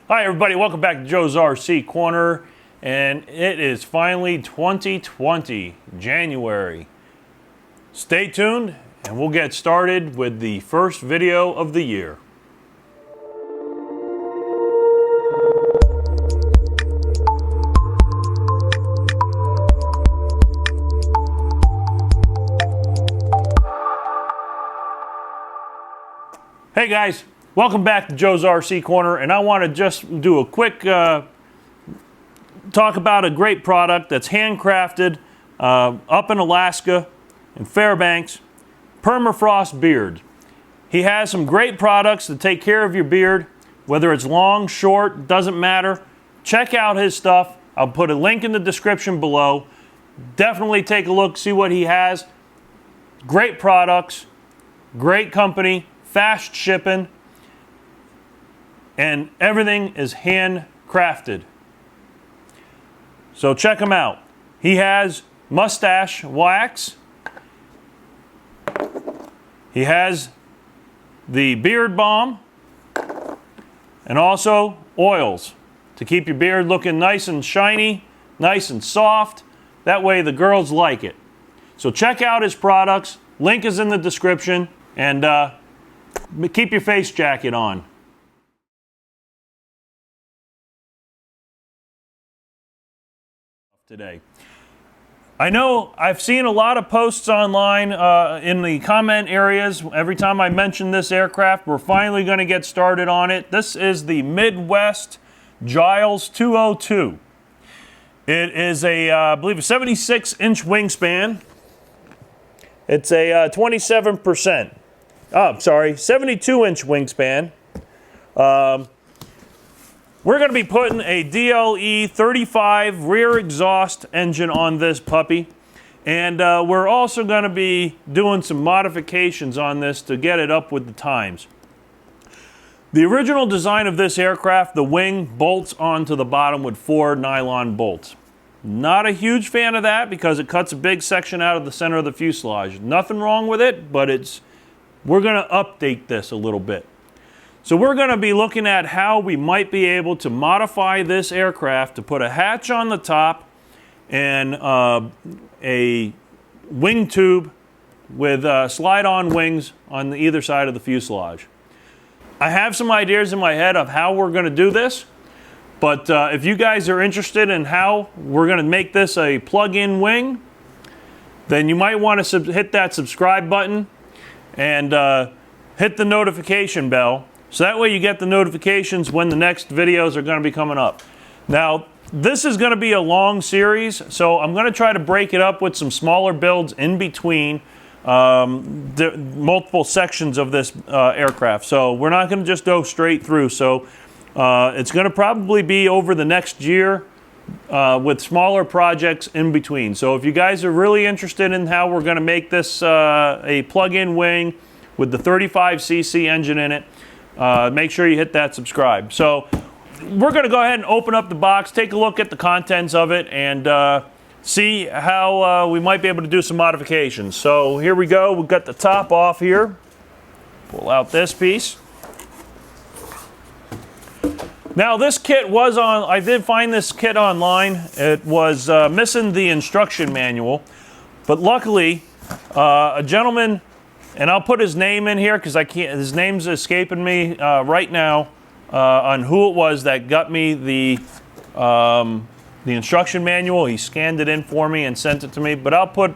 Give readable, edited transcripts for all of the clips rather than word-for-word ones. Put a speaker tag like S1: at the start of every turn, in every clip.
S1: Hi everybody, welcome back to Joe's RC Corner, and it is finally 2020, January. Stay tuned and we'll get started with the first video of the year. Hey guys, welcome back to Joe's RC Corner, and I want to just do a quick talk about a great product that's handcrafted up in Alaska, in Fairbanks, Permafrost Beard. He has some great products to take care of your beard, whether it's long, short, doesn't matter. Check out his stuff. I'll put a link in the description below. Definitely take a look, see what he has. Great products, great company, fast shipping, and everything is handcrafted. So check him out. He has mustache wax. He has the beard balm, and also oils to keep your beard looking nice and shiny, nice and soft. That way the girls like it. So check out his products. Link is in the description, and keep your face jacket on. Today, I know I've seen a lot of posts online in the comment areas. Every time I mention this aircraft, we're finally going to get started on it. This is the Midwest Giles 202. It is I believe a 76-inch wingspan. It's a 27%. Oh, sorry, 72-inch wingspan. We're going to be putting a DLE 35 rear exhaust engine on this puppy. And we're also going to be doing some modifications on this to get it up with the times. The original design of this aircraft, the wing bolts onto the bottom with 4 nylon bolts. Not a huge fan of that because it cuts a big section out of the center of the fuselage. Nothing wrong with it, but we're going to update this a little bit. So we're going to be looking at how we might be able to modify this aircraft to put a hatch on the top and a wing tube with slide-on wings on either side of the fuselage. I have some ideas in my head of how we're going to do this, but if you guys are interested in how we're going to make this a plug-in wing, then you might want to hit that subscribe button and hit the notification bell. So that way you get the notifications when the next videos are going to be coming up. Now, this is going to be a long series, so I'm going to try to break it up with some smaller builds in between the multiple sections of this aircraft. So we're not going to just go straight through. So it's going to probably be over the next year with smaller projects in between. So if you guys are really interested in how we're going to make this a plug-in wing with the 35cc engine in it, make sure you hit that subscribe. So we're going to go ahead and open up the box, take a look at the contents of it, and see how we might be able to do some modifications. So here we go. We've got the top off here. Pull out this piece. Now this kit was on, I did find this kit online. It was missing the instruction manual, but luckily a gentleman, and I'll put his name in here because his name's escaping me right now on who it was that got me the instruction manual. He scanned it in for me and sent it to me, but I'll put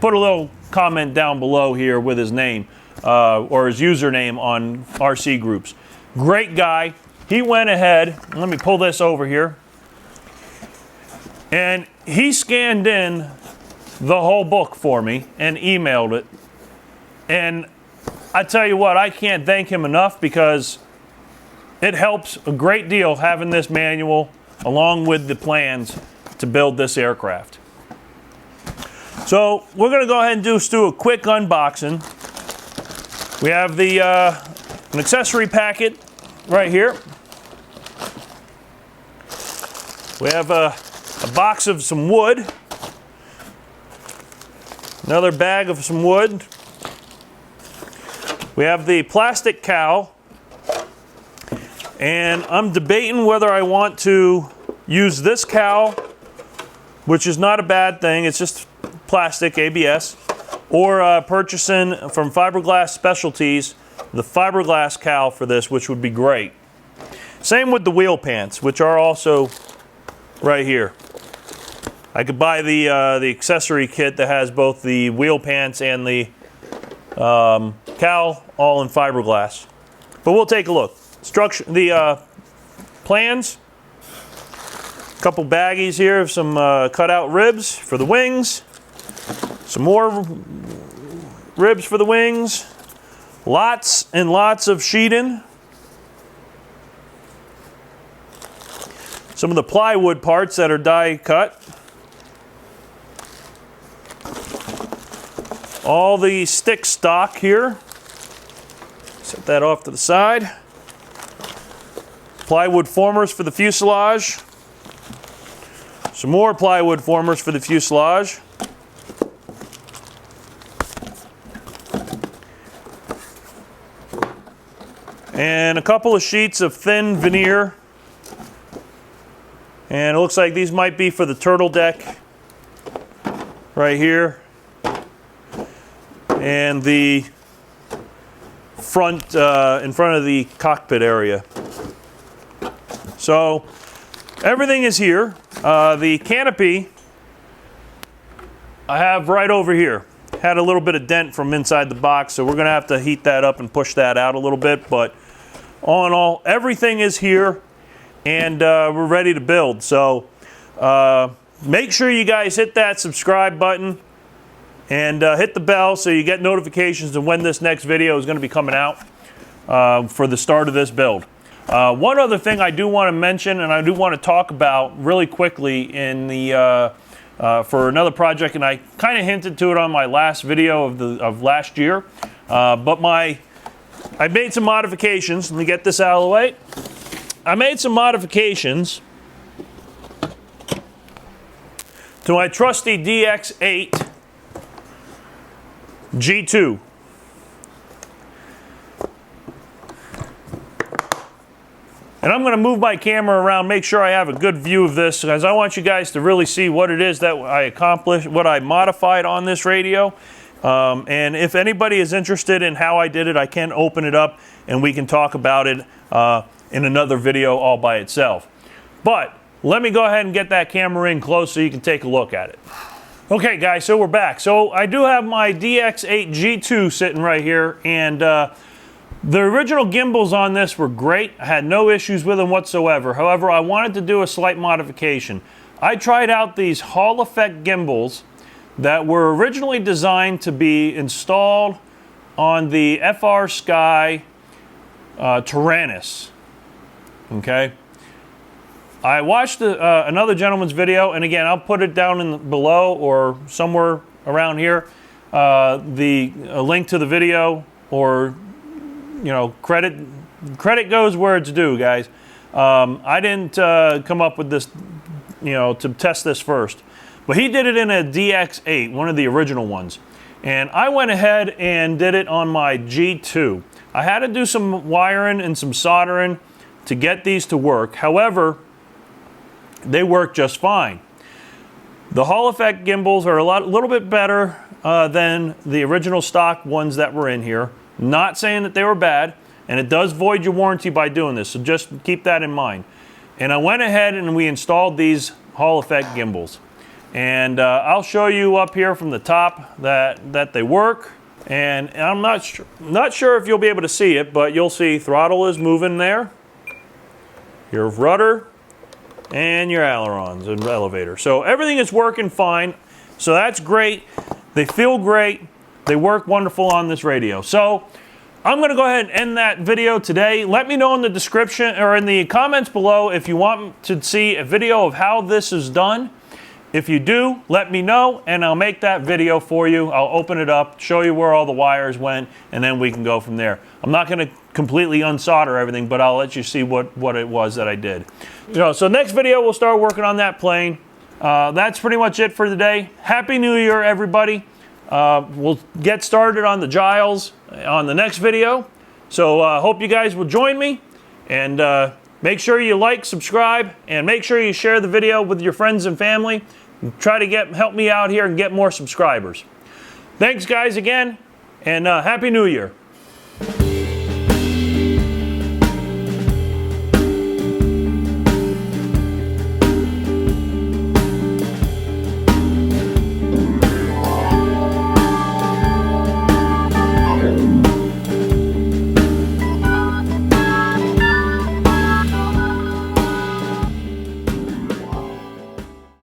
S1: a little comment down below here with his name or his username on RC groups. Great guy. He went ahead, let me pull this over here, and he scanned in the whole book for me and emailed it. And I tell you what, I can't thank him enough because it helps a great deal having this manual along with the plans to build this aircraft. So we're going to go ahead and just do a quick unboxing. We have the an accessory packet right here. We have a box of some wood, another bag of some wood. We have the plastic cowl, And I'm debating whether I want to use this cowl, which is not a bad thing, it's just plastic ABS, or purchasing from Fiberglass Specialties the fiberglass cowl for this, which would be great. Same with the wheel pants, which are also right here. I could buy the accessory kit that has both the wheel pants and the cowl all in fiberglass. But we'll take a look. The plans, a couple baggies here of some cutout ribs for the wings, some more ribs for the wings, lots and lots of sheeting, some of the plywood parts that are die cut, all the stick stock here, set that off to the side, plywood formers for the fuselage, some more plywood formers for the fuselage, and a couple of sheets of thin veneer. And it looks like these might be for the turtle deck right here. And the front, in front of the cockpit area. So everything is here. The canopy I have right over here. Had a little bit of dent from inside the box, so we're going to have to heat that up and push that out a little bit. But all in all, everything is here, and we're ready to build. So make sure you guys hit that subscribe button and hit the bell so you get notifications of when this next video is going to be coming out for the start of this build. One other thing I do want to mention, and I do want to talk about really quickly in the for another project, and I kind of hinted to it on my last video of last year, but I made some modifications. Let me get this out of the way. I made some modifications to my trusty DX8 G2. And I'm going to move my camera around, make sure I have a good view of this, because I want you guys to really see what it is that I accomplished, what I modified on this radio. And if anybody is interested in how I did it, I can open it up and we can talk about it in another video all by itself. But let me go ahead and get that camera in close so you can take a look at it. Okay guys, so we're back. So I do have my DX8 G2 sitting right here, and the original gimbals on this were great. I had no issues with them whatsoever. However, I wanted to do a slight modification. I tried out these Hall Effect gimbals that were originally designed to be installed on the FR Sky Tyrannus. Okay. I watched another gentleman's video, and again, I'll put it down below or somewhere around here, a link to the video, or credit goes where it's due, guys. I didn't come up with this, to test this first. But he did it in a DX8, one of the original ones. And I went ahead and did it on my G2. I had to do some wiring and some soldering to get these to work. However, they work just fine. The Hall Effect gimbals are a little bit better than the original stock ones that were in here. Not saying that they were bad, and it does void your warranty by doing this, so just keep that in mind. And I went ahead and we installed these Hall Effect gimbals. And I'll show you up here from the top that they work. And I'm not sure if you'll be able to see it, but you'll see throttle is moving there, your rudder, and your ailerons and elevator. So everything is working fine. So that's great. They feel great. They work wonderful on this radio. So I'm going to go ahead and end that video today. Let me know in the description or in the comments below if you want to see a video of how this is done. If you do, let me know and I'll make that video for you. I'll open it up, show you where all the wires went, and then we can go from there. I'm not going to completely unsolder everything, but I'll let you see what it was that I did. So next video we'll start working on that plane. That's pretty much it for today. Happy New Year, everybody. We'll get started on the Giles on the next video. So hope you guys will join me. And make sure you like, subscribe, and make sure you share the video with your friends and family. And try to help me out here and get more subscribers. Thanks, guys, again, and Happy New Year.